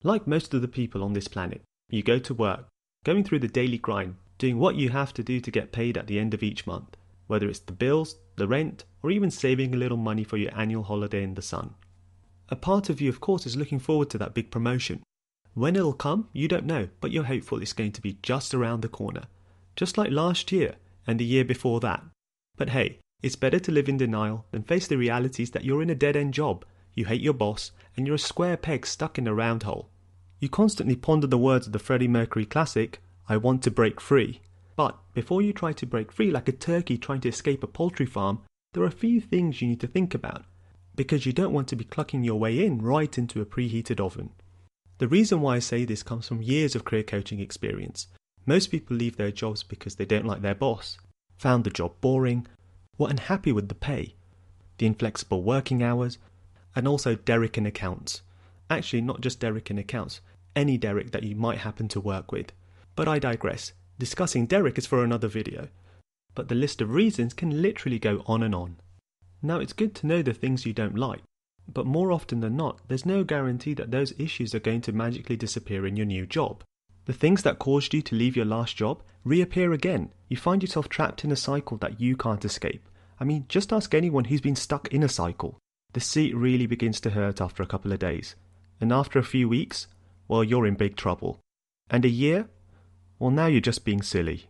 Like most of the people on this planet, you go to work, going through the daily grind, doing what you have to do to get paid at the end of each month, whether it's the bills, the rent, or even saving a little money for your annual holiday in the sun. A part of you, of course, is looking forward to that big promotion. When it'll come, you don't know, but you're hopeful it's going to be just around the corner. Just like last year and the year before that. But hey, it's better to live in denial than face the realities that you're in a dead-end job, you hate your boss, and you're a square peg stuck in a round hole. You constantly ponder the words of the Freddie Mercury classic, "I want to break free." But before you try to break free like a turkey trying to escape a poultry farm, there are a few things you need to think about, because you don't want to be clucking your way in right into a preheated oven. The reason why I say this comes from years of career coaching experience. Most people leave their jobs because they don't like their boss, found the job boring, were unhappy with the pay, the inflexible working hours, and also Derek in accounts. Actually, not just Derek in accounts, any Derek that you might happen to work with. But I digress. Discussing Derek is for another video. But the list of reasons can literally go on and on. Now, it's good to know the things you don't like, but more often than not, there's no guarantee that those issues are going to magically disappear in your new job. The things that caused you to leave your last job reappear again. You find yourself trapped in a cycle that you can't escape. I mean, just ask anyone who's been stuck in a cycle. The seat really begins to hurt after a couple of days. And after a few weeks, well, you're in big trouble. And a year? Well, now you're just being silly.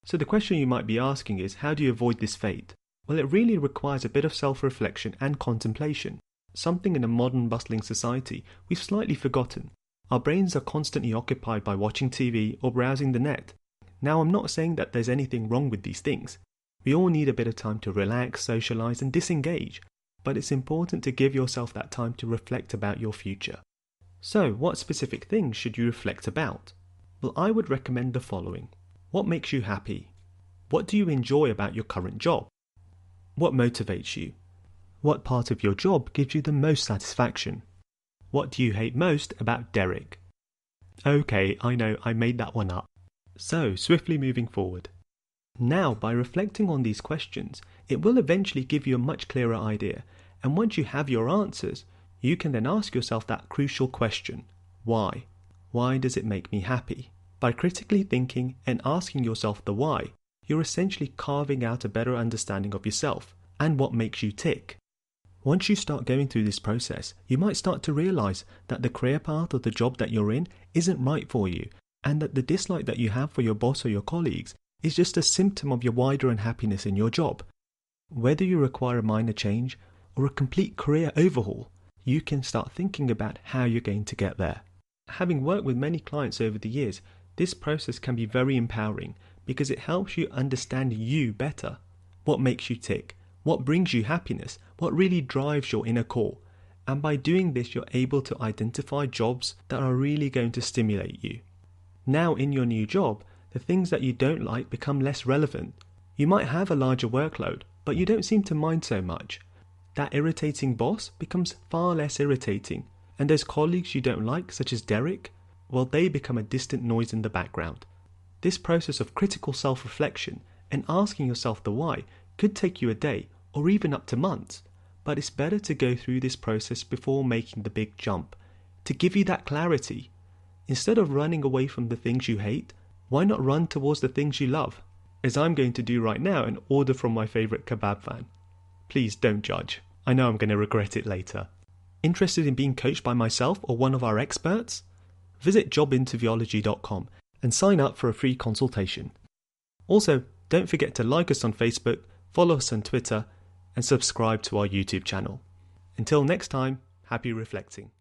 So the question you might be asking is, how do you avoid this fate? Well, it really requires a bit of self-reflection and contemplation, something in a modern bustling society we've slightly forgotten. Our brains are constantly occupied by watching TV or browsing the net. Now, I'm not saying that there's anything wrong with these things. We all need a bit of time to relax, socialise and disengage, but it's important to give yourself that time to reflect about your future. So, what specific things should you reflect about? Well, I would recommend the following. What makes you happy? What do you enjoy about your current job? What motivates you? What part of your job gives you the most satisfaction? What do you hate most about Derek? Okay, I know, I made that one up. So, swiftly moving forward. Now, by reflecting on these questions, it will eventually give you a much clearer idea, and once you have your answers, you can then ask yourself that crucial question, why? Why does it make me happy? By critically thinking and asking yourself the why, you're essentially carving out a better understanding of yourself and what makes you tick. Once you start going through this process, you might start to realize that the career path or the job that you're in isn't right for you, and that the dislike that you have for your boss or your colleagues is just a symptom of your wider unhappiness in your job. Whether you require a minor change or a complete career overhaul, you can start thinking about how you're going to get there. Having worked with many clients over the years, this process can be very empowering because it helps you understand you better. What makes you tick? What brings you happiness? What really drives your inner core? And by doing this, you're able to identify jobs that are really going to stimulate you. Now in your new job, the things that you don't like become less relevant. You might have a larger workload, but you don't seem to mind so much. That irritating boss becomes far less irritating, and those colleagues you don't like, such as Derek, well, they become a distant noise in the background. This process of critical self-reflection and asking yourself the why could take you a day or even up to months, but it's better to go through this process before making the big jump, to give you that clarity. Instead of running away from the things you hate, why not run towards the things you love, as I'm going to do right now and order from my favourite kebab van. Please don't judge. I know I'm going to regret it later. Interested in being coached by myself or one of our experts? Visit jobinterviewology.com and sign up for a free consultation. Also, don't forget to like us on Facebook, follow us on Twitter, and subscribe to our YouTube channel. Until next time, happy reflecting.